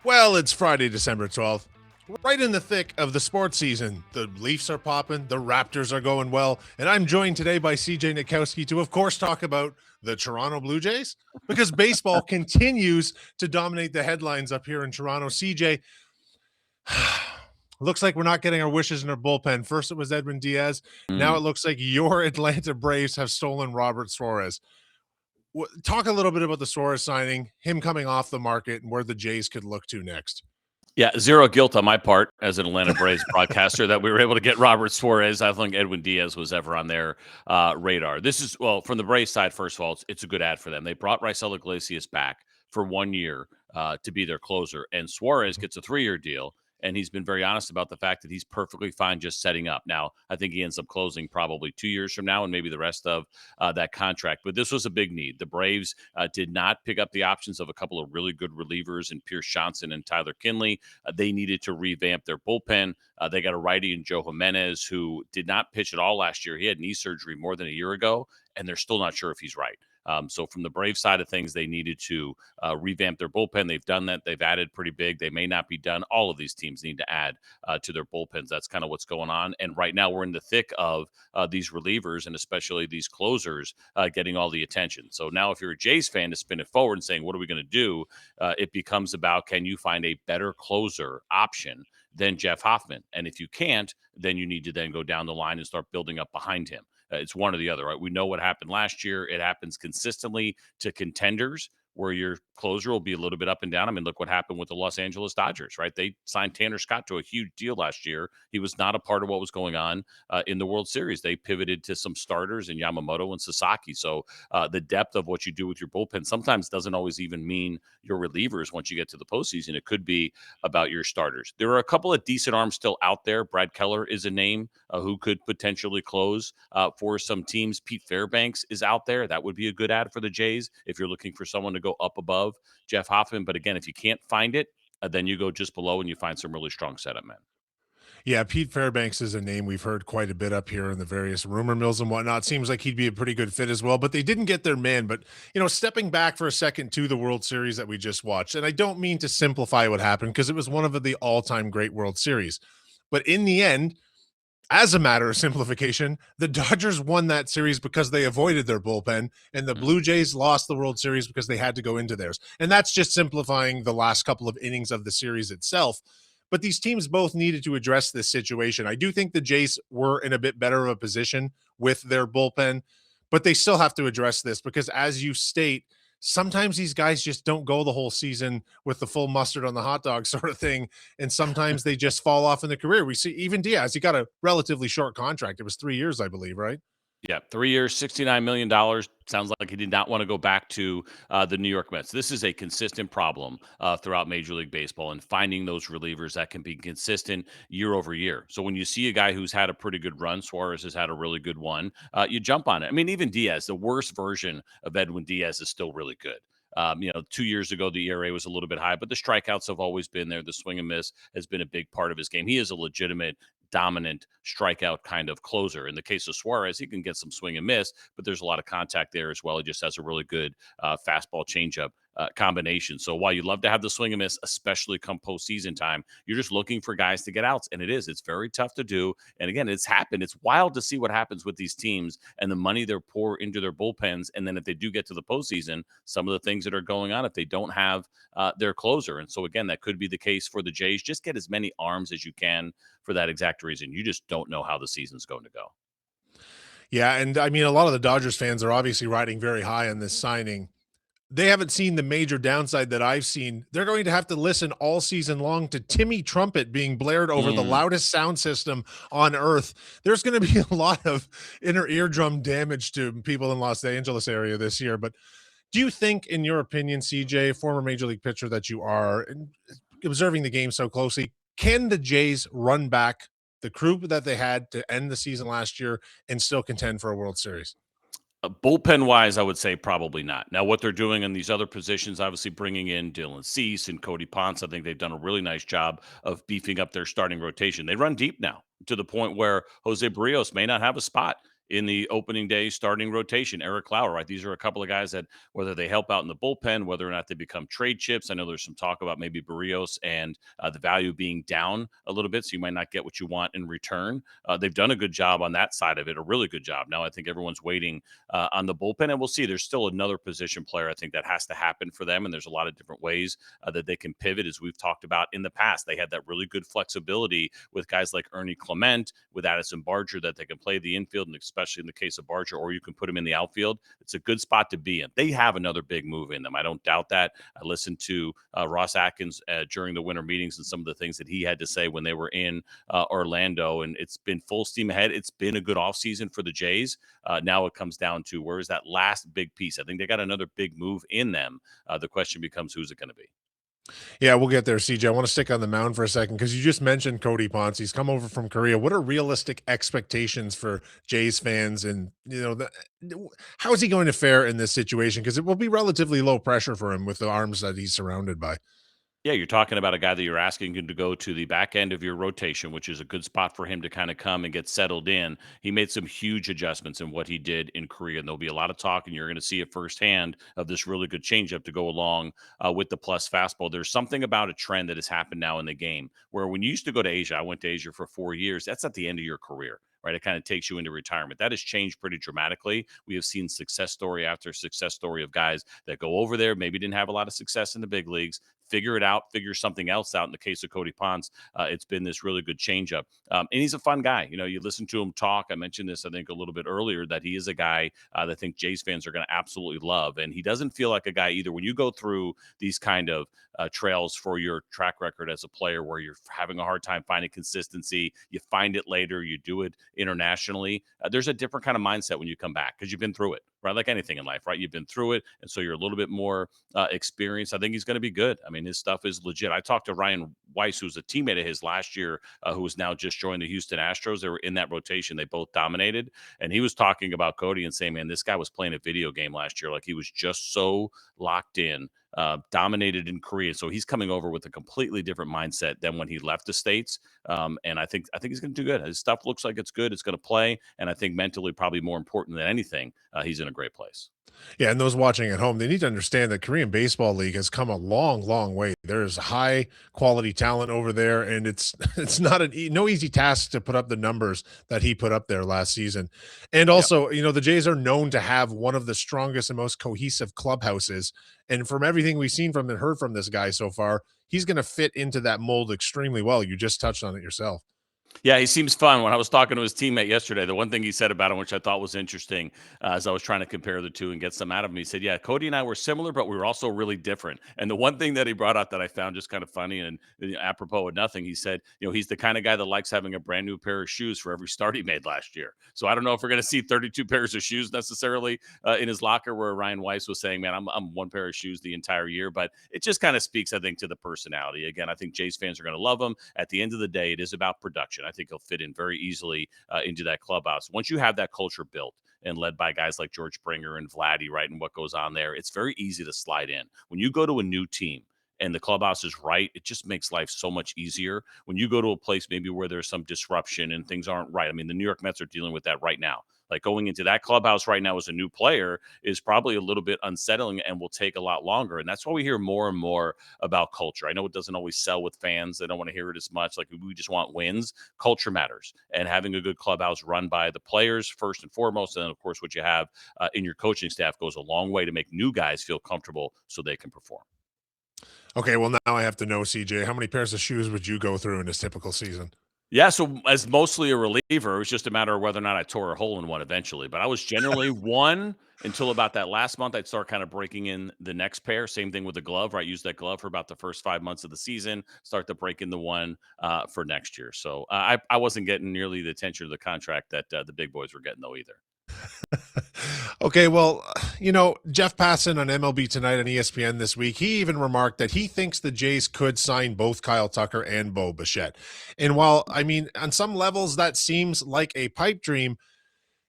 Well, it's Friday, December 12th. Right in the thick of the sports season. The Leafs are popping, the Raptors are going well, and I'm joined today by CJ Nitkowski to, of course, talk about the Toronto Blue Jays because baseball continues to dominate the headlines up here in Toronto. CJ, looks like we're not getting our wishes in our bullpen. First, it was Edwin Diaz. Now Mm. it looks like your Atlanta Braves have stolen Robert Suarez. Talk a little bit about the Suarez signing, him coming off the market, and where the Jays could look to next. Yeah, zero guilt on my part as an Atlanta Braves broadcaster that we were able to get Robert Suarez. I don't think Edwin Diaz was ever on their radar. This is, well, from the Braves side, first of all, it's a good ad for them. They brought Raisel Iglesias back for 1 year to be their closer, and Suarez gets a 3-year deal. And he's been very honest about the fact that he's perfectly fine just setting up. Now, I think he ends up closing probably 2 years from now and maybe the rest of that contract. But this was a big need. The Braves did not pick up the options of a couple of really good relievers in Pierce Johnson and Tyler Kinley. They needed to revamp their bullpen. They got a righty in Joe Jimenez, who did not pitch at all last year. He had knee surgery more than a year ago, and they're still not sure if he's right. So from the Brave side of things, they needed to revamp their bullpen. They've done that. They've added pretty big. They may not be done. All of these teams need to add to their bullpens. That's kind of what's going on. And right now we're in the thick of these relievers and especially these closers getting all the attention. So now if you're a Jays fan, to spin it forward and saying, what are we going to do? It becomes about, can you find a better closer option than Jeff Hoffman? And if you can't, then you need to then go down the line and start building up behind him. It's one or the other, right? We know what happened last year. It happens consistently to contenders where your closer will be a little bit up and down. I mean, look what happened with the Los Angeles Dodgers, right? They signed Tanner Scott to a huge deal last year. He was not a part of what was going on in the World Series. They pivoted to some starters in Yamamoto and Sasaki. So the depth of what you do with your bullpen sometimes doesn't always even mean your relievers once you get to the postseason. It could be about your starters. There are a couple of decent arms still out there. Brad Keller is a name who could potentially close for some teams. Pete Fairbanks is out there. That would be a good ad for the Jays if you're looking for someone to go up above Jeff Hoffman. But again, if you can't find it, then you go just below and you find some really strong setup men. Yeah, Pete Fairbanks is a name we've heard quite a bit up here in the various rumor mills and whatnot. Seems like he'd be a pretty good fit as well, but they didn't get their man. But, stepping back for a second to the World Series that we just watched, and I don't mean to simplify what happened because it was one of the all-time great World Series. But in the end, as a matter of simplification, the Dodgers won that series because they avoided their bullpen, and the Blue Jays lost the World Series because they had to go into theirs. And that's just simplifying the last couple of innings of the series itself. But these teams both needed to address this situation. I do think the Jays were in a bit better of a position with their bullpen, but they still have to address this because, as you state, sometimes these guys just don't go the whole season with the full mustard on the hot dog sort of thing. And sometimes they just fall off in the career. We see even Diaz, he got a relatively short contract. It was 3 years, I believe, right? Yeah, 3 years, $69 million. Sounds like he did not want to go back to the New York Mets. This is a consistent problem throughout Major League Baseball and finding those relievers that can be consistent year over year. So when you see a guy who's had a pretty good run, Suarez has had a really good one, you jump on it. I mean, even Diaz, the worst version of Edwin Diaz, is still really good. 2 years ago, the ERA was a little bit high, but the strikeouts have always been there. The swing and miss has been a big part of his game. He is a legitimate dominant strikeout kind of closer. In the case of Suarez, he can get some swing and miss, but there's a lot of contact there as well. He just has a really good fastball changeup combination. So while you love to have the swing and miss, especially come postseason time, you're just looking for guys to get outs. And it's very tough to do. And again, it's happened. It's wild to see what happens with these teams and the money they're pour into their bullpens. And then if they do get to the postseason, some of the things that are going on if they don't have their closer. And so again, that could be the case for the Jays. Just get as many arms as you can for that exact reason. You just don't know how the season's going to go. Yeah. And I mean, a lot of the Dodgers fans are obviously riding very high on this signing. They haven't seen the major downside that I've seen. They're going to have to listen all season long to Timmy Trumpet being blared over the loudest sound system on earth. There's going to be a lot of inner eardrum damage to people in Los Angeles area this year. But do you think, in your opinion, CJ, former major league pitcher that you are, and observing the game so closely, can the Jays run back the crew that they had to end the season last year and still contend for a World Series? Bullpen wise, I would say probably not. Now, what they're doing in these other positions, obviously bringing in Dylan Cease and Cody Ponce, I think they've done a really nice job of beefing up their starting rotation. They run deep now to the point where Jose Barrios may not have a spot in the opening day starting rotation. Eric Lauer, right? These are a couple of guys that, whether they help out in the bullpen, whether or not they become trade chips. I know there's some talk about maybe Barrios and the value being down a little bit, so you might not get what you want in return. They've done a good job on that side of it, a really good job. Now I think everyone's waiting on the bullpen, and we'll see. There's still another position player I think that has to happen for them, and there's a lot of different ways that they can pivot, as we've talked about in the past. They had that really good flexibility with guys like Ernie Clement, with Addison Barger, that they can play the infield, and especially in the case of Barger, or you can put him in the outfield. It's a good spot to be in. They have another big move in them. I don't doubt that. I listened to Ross Atkins during the winter meetings and some of the things that he had to say when they were in Orlando, and it's been full steam ahead. It's been a good offseason for the Jays. Now it comes down to, where is that last big piece? I think they got another big move in them. The question becomes, who's it going to be? Yeah, we'll get there, CJ. I want to stick on the mound for a second because you just mentioned Cody Ponce. He's come over from Korea. What are realistic expectations for Jays fans? And, how is he going to fare in this situation? Because it will be relatively low pressure for him with the arms that he's surrounded by. Yeah, you're talking about a guy that you're asking him to go to the back end of your rotation, which is a good spot for him to kind of come and get settled in. He made some huge adjustments in what he did in Korea, and there'll be a lot of talk, and you're going to see it firsthand, of this really good changeup to go along with the plus fastball. There's something about a trend that has happened now in the game where, when you used to go to Asia, I went to Asia for 4 years, that's at the end of your career. Right, it kind of takes you into retirement. That has changed pretty dramatically. We have seen success story after success story of guys that go over there, maybe didn't have a lot of success in the big leagues, figure it out, figure something else out. In the case of Cody Ponce, it's been this really good changeup. And he's a fun guy. You listen to him talk. I mentioned this, I think, a little bit earlier, that he is a guy that I think Jays fans are going to absolutely love. And he doesn't feel like a guy either. When you go through these kind of trails for your track record as a player, where you're having a hard time finding consistency, you find it later, you do it internationally. There's a different kind of mindset when you come back, because you've been through it, right? Like anything in life, right? You've been through it. And so you're a little bit more experienced. I think he's going to be good. I mean, his stuff is legit. I talked to Ryan Weiss, who's a teammate of his last year, who has now just joined the Houston Astros. They were in that rotation. They both dominated. And he was talking about Cody and saying, man, this guy was playing a video game last year. Like, he was just so locked in. Dominated in Korea, so he's coming over with a completely different mindset than when he left the States. And I think he's going to do good. His stuff looks like it's good. It's going to play, and I think mentally, probably more important than anything, he's in a great place. Yeah, and those watching at home, they need to understand that Korean Baseball League has come a long, long way. There's high quality talent over there, and it's it's not no easy task to put up the numbers that he put up there last season. And Yeah. also, the Jays are known to have one of the strongest and most cohesive clubhouses. And from everything we've seen from and heard from this guy so far, he's going to fit into that mold extremely well. You just touched on it yourself. Yeah, he seems fun. When I was talking to his teammate yesterday, the one thing he said about him, which I thought was interesting, as I was trying to compare the two and get some out of him, he said, "Yeah, Cody and I were similar, but we were also really different." And the one thing that he brought out that I found just kind of funny, and apropos of nothing, he said, he's the kind of guy that likes having a brand new pair of shoes for every start he made last year. So I don't know if we're going to see 32 pairs of shoes necessarily in his locker, where Ryan Weiss was saying, "Man, I'm one pair of shoes the entire year." But it just kind of speaks, I think, to the personality. Again, I think Jays fans are going to love him. At the end of the day, it is about production. I think he'll fit in very easily into that clubhouse. Once you have that culture built and led by guys like George Springer and Vladdy, right, and what goes on there, it's very easy to slide in. When you go to a new team and the clubhouse is right, it just makes life so much easier. When you go to a place maybe where there's some disruption and things aren't right, I mean, the New York Mets are dealing with that right now. Like, going into that clubhouse right now as a new player is probably a little bit unsettling and will take a lot longer. And that's why we hear more and more about culture. I know it doesn't always sell with fans. They don't want to hear it as much. Like, we just want wins. Culture matters. And having a good clubhouse run by the players first and foremost, and then, of course, what you have in your coaching staff goes a long way to make new guys feel comfortable so they can perform. Okay, well, now I have to know, CJ, how many pairs of shoes would you go through in this typical season? Yeah, so as mostly a reliever, it was just a matter of whether or not I tore a hole in one eventually. But I was generally one until about that last month. I'd start kind of breaking in the next pair. Same thing with the glove, right? Use that glove for about the first 5 months of the season, start to break in the one for next year. So I wasn't getting nearly the attention of the contract that the big boys were getting, though, either. Okay, well, Jeff Passan on MLB Tonight on ESPN this week, he even remarked that he thinks the Jays could sign both Kyle Tucker and Bo Bichette. And while, I mean, on some levels that seems like a pipe dream,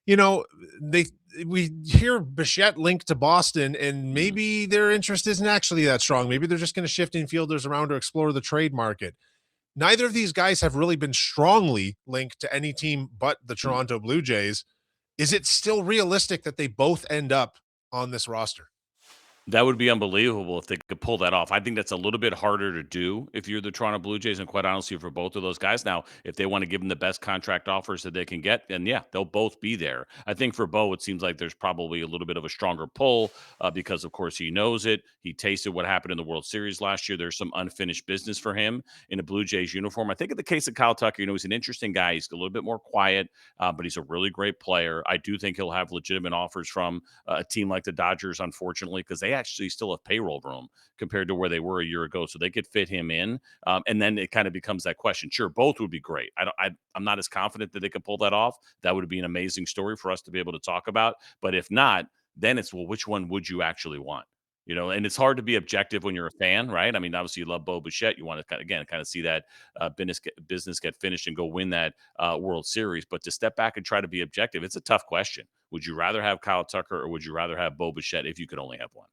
you know, they we hear Bichette linked to Boston, and Mhm. maybe their interest isn't actually that strong. Maybe they're just going to shift infielders around to explore the trade market. Neither of these guys have really been strongly linked to any team but the Mm. Toronto Blue Jays. Is it still realistic that they both end up on this roster? That would be unbelievable if they could pull that off. I think that's a little bit harder to do if you're the Toronto Blue Jays, and quite honestly, for both of those guys. Now, if they want to give them the best contract offers that they can get, then yeah, they'll both be there. I think for Bo, it seems like there's probably a little bit of a stronger pull because, of course, he knows it. He tasted what happened in the World Series last year. There's some unfinished business for him in a Blue Jays uniform. I think in the case of Kyle Tucker, he's an interesting guy. He's a little bit more quiet, but he's a really great player. I do think he'll have legitimate offers from a team like the Dodgers, unfortunately, because they actually still have payroll room compared to where they were a year ago. So they could fit him in. And then it kind of becomes that question. Sure, both would be great. I'm not as confident that they could pull that off. That would be an amazing story for us to be able to talk about. But if not, then it's, well, which one would you actually want? And it's hard to be objective when you're a fan, right? I mean, obviously you love Bo Bichette. You want to kind of see that business get finished and go win that World Series. But to step back and try to be objective, it's a tough question. Would you rather have Kyle Tucker or would you rather have Bo Bichette if you could only have one?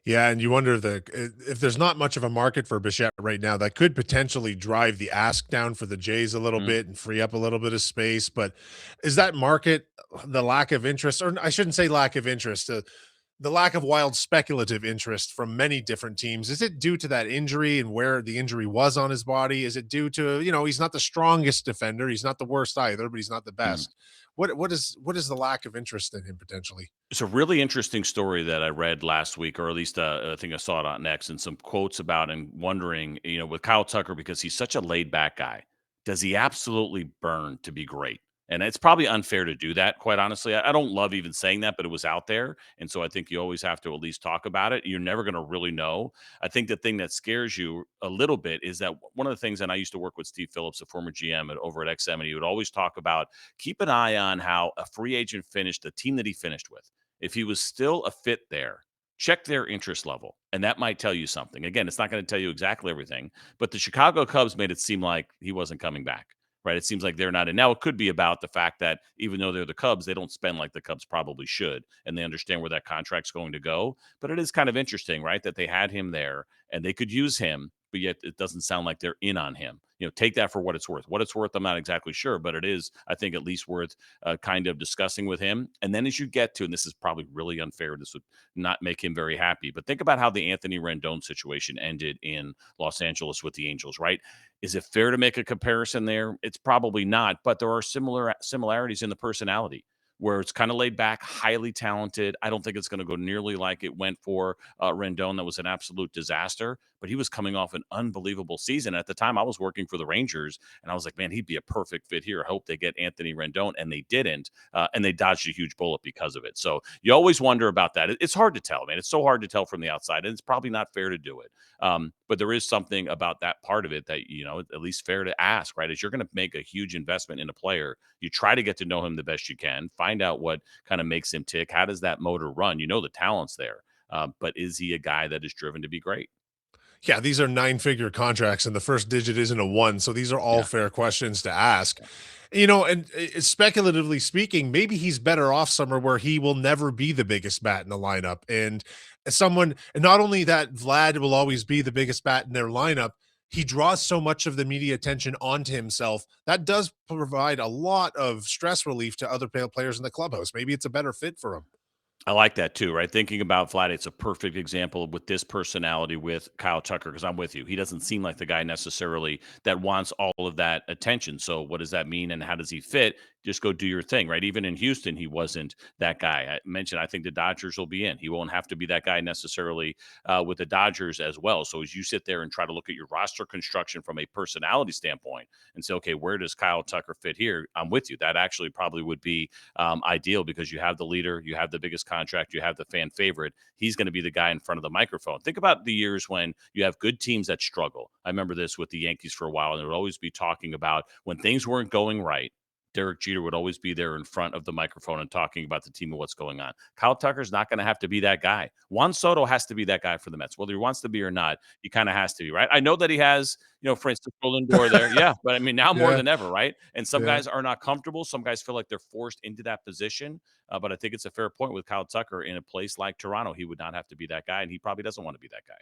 Yeah, and you wonder if there's not much of a market for Bichette right now, that could potentially drive the ask down for the Jays a little Mhm. bit and free up a little bit of space. But is that market the lack of interest, or I shouldn't say lack of interest, the lack of wild speculative interest from many different teams? Is it due to that injury and where the injury was on his body? Is it due to, he's not the strongest defender, he's not the worst either, but he's not the Mhm. best? What is the lack of interest in him potentially? It's a really interesting story that I read last week, or at least I think I saw it on X, and some quotes about and wondering, with Kyle Tucker, because he's such a laid back guy, does he absolutely burn to be great? And it's probably unfair to do that, quite honestly. I don't love even saying that, but it was out there. And so I think you always have to at least talk about it. You're never going to really know. I think the thing that scares you a little bit is that one of the things, and I used to work with Steve Phillips, a former GM over at XM, and he would always talk about keep an eye on how a free agent finished, the team that he finished with. If he was still a fit there, check their interest level. And that might tell you something. Again, it's not going to tell you exactly everything, but the Chicago Cubs made it seem like he wasn't coming back. Right. It seems like they're not in. Now, it could be about the fact that even though they're the Cubs, they don't spend like the Cubs probably should. And they understand where that contract's going to go. But it is kind of interesting, right? That they had him there and they could use him, but yet it doesn't sound like they're in on him. Take that for what it's worth. What it's worth, I'm not exactly sure, but it is, I think, at least worth kind of discussing with him. And then as you get to, and this is probably really unfair, this would not make him very happy, but think about how the Anthony Rendon situation ended in Los Angeles with the Angels, right? Is it fair to make a comparison there? It's probably not, but there are similarities in the personality where it's kind of laid back, highly talented. I don't think it's going to go nearly like it went for Rendon. That was an absolute disaster, but he was coming off an unbelievable season. At the time, I was working for the Rangers, and I was like, man, he'd be a perfect fit here. I hope they get Anthony Rendon, and they didn't, and they dodged a huge bullet because of it. So you always wonder about that. It's hard to tell, man. It's so hard to tell from the outside, and it's probably not fair to do it. But there is something about that part of it that, at least fair to ask, right? Is you're going to make a huge investment in a player. You try to get to know him the best you can, find out what kind of makes him tick. How does that motor run? The talent's there. But is he a guy that is driven to be great? Yeah, these are nine-figure contracts, and the first digit isn't a one. So these are all Yeah. fair questions to ask. Yeah. And speculatively speaking, maybe he's better off somewhere where he will never be the biggest bat in the lineup. And not only that, Vlad will always be the biggest bat in their lineup, he draws so much of the media attention onto himself. That does provide a lot of stress relief to other players in the clubhouse. Maybe it's a better fit for him. I like that too, right? Thinking about Vlad, it's a perfect example with this personality with Kyle Tucker, because I'm with you. He doesn't seem like the guy necessarily that wants all of that attention. So, what does that mean and how does he fit? Just go do your thing, right? Even in Houston, he wasn't that guy. I mentioned, I think the Dodgers will be in. He won't have to be that guy necessarily with the Dodgers as well. So, as you sit there and try to look at your roster construction from a personality standpoint and say, okay, where does Kyle Tucker fit here? I'm with you. That actually probably would be ideal because you have the leader, you have the biggest contract, you have the fan favorite. He's going to be the guy in front of the microphone. Think about the years when you have good teams that struggle. I remember this with the Yankees for a while, and they would always be talking about when things weren't going right. Derek Jeter would always be there in front of the microphone and talking about the team and what's going on. Kyle Tucker's not going to have to be that guy. Juan Soto has to be that guy for the Mets, whether he wants to be or not. He kind of has to be, right? I know that he has, for instance, Lindor there. Yeah. But I mean, now more Yeah, than ever, right? And some yeah. guys are not comfortable. Some guys feel like they're forced into that position. But I think it's a fair point with Kyle Tucker in a place like Toronto. He would not have to be that guy, and he probably doesn't want to be that guy.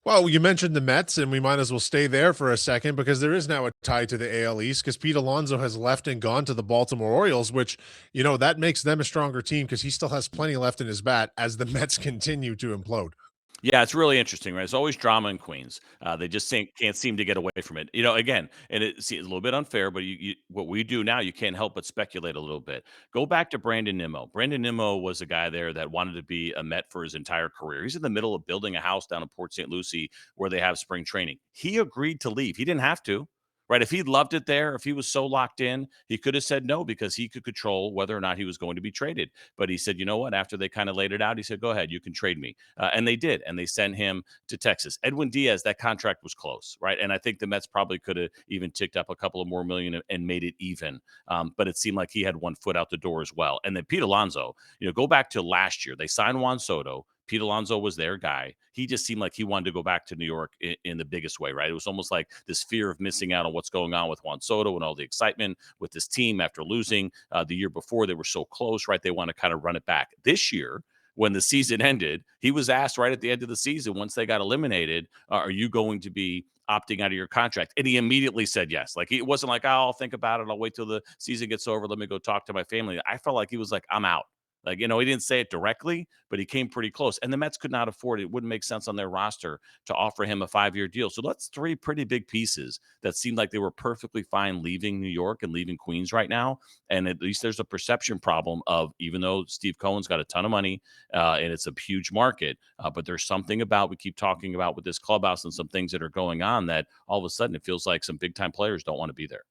Well, you mentioned the Mets, and we might as well stay there for a second because there is now a tie to the AL East because Pete Alonso has left and gone to the Baltimore Orioles, which, that makes them a stronger team because he still has plenty left in his bat as the Mets continue to implode. Yeah, it's really interesting, right? There's always drama in Queens. They just can't seem to get away from it. Again, and it's a little bit unfair, but what we do now, you can't help but speculate a little bit. Go back to Brandon Nimmo. Brandon Nimmo was a guy there that wanted to be a Met for his entire career. He's in the middle of building a house down in Port St. Lucie where they have spring training. He agreed to leave. He didn't have to. Right. If he loved it there, if he was so locked in, he could have said no because he could control whether or not he was going to be traded. But he said, you know what? After they kind of laid it out, he said, go ahead, you can trade me. And they did. And they sent him to Texas. Edwin Diaz, that contract was close, right? And I think the Mets probably could have even ticked up a couple of more million and made it even. But it seemed like he had one foot out the door as well. And then Pete Alonso, go back to last year. They signed Juan Soto. Pete Alonso was their guy. He just seemed like he wanted to go back to New York in the biggest way, right? It was almost like this fear of missing out on what's going on with Juan Soto and all the excitement with this team after losing the year before. They were so close, right? They want to kind of run it back. This year, when the season ended, he was asked right at the end of the season, once they got eliminated, are you going to be opting out of your contract? And he immediately said yes. Like, it wasn't like, oh, I'll think about it. I'll wait till the season gets over. Let me go talk to my family. I felt like he was like, I'm out. Like, he didn't say it directly, but he came pretty close. And the Mets could not afford it. It wouldn't make sense on their roster to offer him a 5-year deal. So that's three pretty big pieces that seemed like they were perfectly fine leaving New York and leaving Queens right now. And at least there's a perception problem of, even though Steve Cohen's got a ton of money and it's a huge market, but there's something about, we keep talking about with this clubhouse and some things that are going on, that all of a sudden it feels like some big time players don't want to be there.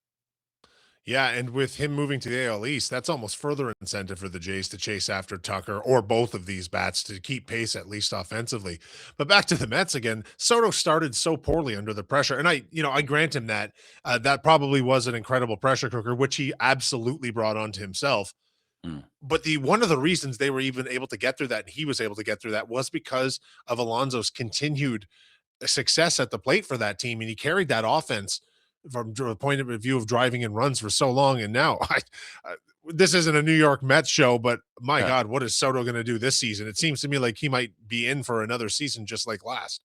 Yeah, and with him moving to the AL East, that's almost further incentive for the Jays to chase after Tucker or both of these bats to keep pace, at least offensively. But back to the Mets again, Soto started so poorly under the pressure. And I grant him that that probably was an incredible pressure cooker, which he absolutely brought onto himself. Mm. But one of the reasons they were even able to get through that, and he was able to get through that, was because of Alonso's continued success at the plate for that team, and he carried that offense from the point of view of driving in runs for so long. And now, this isn't a New York Mets show, but my Yeah. God, what is Soto going to do this season? It seems to me like he might be in for another season just like last.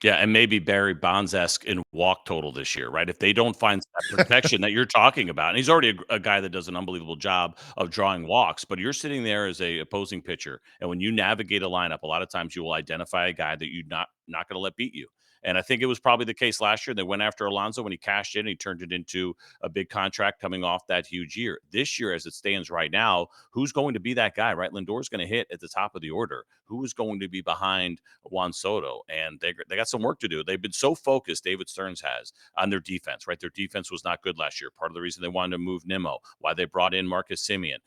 Yeah, and maybe Barry Bonds-esque in walk total this year, right? If they don't find that protection that you're talking about, and he's already a guy that does an unbelievable job of drawing walks, but you're sitting there as a opposing pitcher, and when you navigate a lineup, a lot of times you will identify a guy that you're not going to let beat you. And I think it was probably the case last year. They went after Alonso when he cashed in. He turned it into a big contract coming off that huge year. This year, as it stands right now, who's going to be that guy, right? Lindor's going to hit at the top of the order. Who is going to be behind Juan Soto? And they got some work to do. They've been so focused, David Stearns has, on their defense, right? Their defense was not good last year. Part of the reason they wanted to move Nimmo, why they brought in Marcus Semien,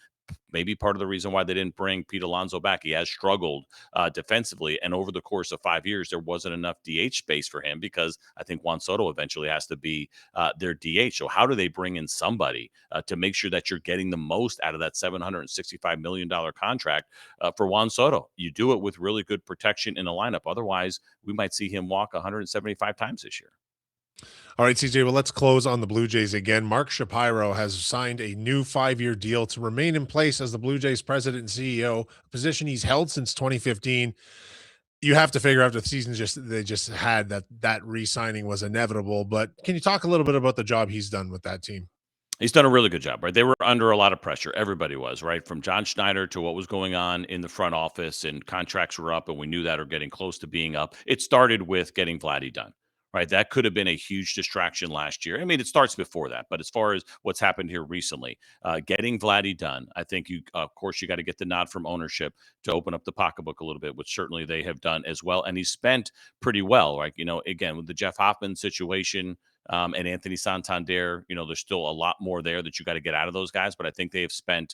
maybe part of the reason why they didn't bring Pete Alonso back. He has struggled defensively, and over the course of 5 years, there wasn't enough DH space for him because I think Juan Soto eventually has to be their DH. So how do they bring in somebody to make sure that you're getting the most out of that $765 million contract for Juan Soto? You do it with really good protection in a lineup. Otherwise, we might see him walk 175 times this year. All right, CJ, well, let's close on the Blue Jays again. Mark Shapiro has signed a new 5-year deal to remain in place as the Blue Jays president and CEO, a position he's held since 2015. You have to figure after the season they just had that re-signing was inevitable. But can you talk a little bit about the job he's done with that team? He's done a really good job, right? They were under a lot of pressure. Everybody was, right? From John Schneider to what was going on in the front office, and contracts were up, and we knew that, or getting close to being up. It started with getting Vladdy done, right? That could have been a huge distraction last year. I mean, it starts before that, but as far as what's happened here recently, getting Vladdy done, I think of course, you got to get the nod from ownership to open up the pocketbook a little bit, which certainly they have done as well. And he spent pretty well, right? Again, with the Jeff Hoffman situation, and Anthony Santander, there's still a lot more there that you got to get out of those guys, but I think they have spent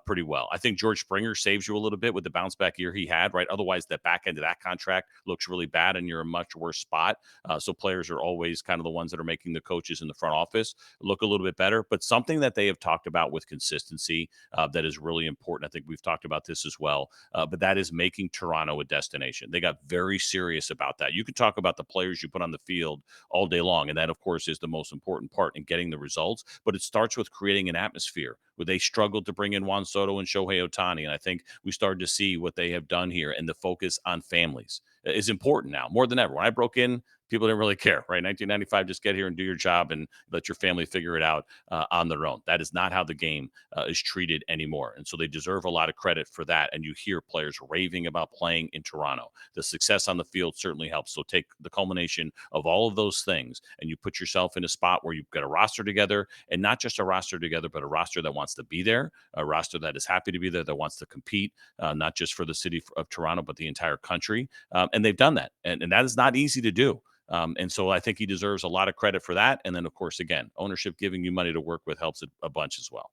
pretty well. I think George Springer saves you a little bit with the bounce back year he had, right? Otherwise, the back end of that contract looks really bad and you're in a much worse spot. So players are always kind of the ones that are making the coaches in the front office look a little bit better. But something that they have talked about with consistency that is really important. I think we've talked about this as well, but that is making Toronto a destination. They got very serious about that. You can talk about the players you put on the field all day long, and that, of course, is the most important part in getting the results. But it starts with creating an atmosphere where they struggled to bring in Juan Soto and Shohei Ohtani. And I think we started to see what they have done here, and the focus on families is important now more than ever. When I broke in, people didn't really care, right? 1995, just get here and do your job and let your family figure it out on their own. That is not how the game is treated anymore. And so they deserve a lot of credit for that. And you hear players raving about playing in Toronto. The success on the field certainly helps. So take the culmination of all of those things and you put yourself in a spot where you've got a roster together, and not just a roster together, but a roster that wants to be there, a roster that is happy to be there, that wants to compete, not just for the city of Toronto, but the entire country. And they've done that. And that is not easy to do. And so I think he deserves a lot of credit for that. And then, of course, again, ownership giving you money to work with helps a bunch as well.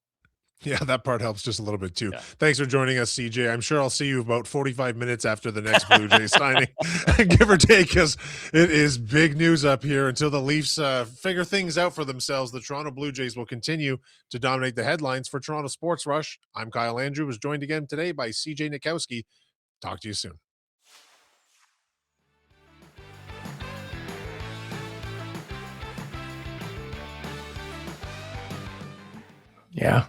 Yeah, that part helps just a little bit too. Yeah. Thanks for joining us, CJ. I'm sure I'll see you about 45 minutes after the next Blue Jays signing, give or take, because it is big news up here. Until the Leafs figure things out for themselves, the Toronto Blue Jays will continue to dominate the headlines. For Toronto Sports Rush, I'm Kyle Andrew, was joined again today by CJ Nitkowski. Talk to you soon. Yeah,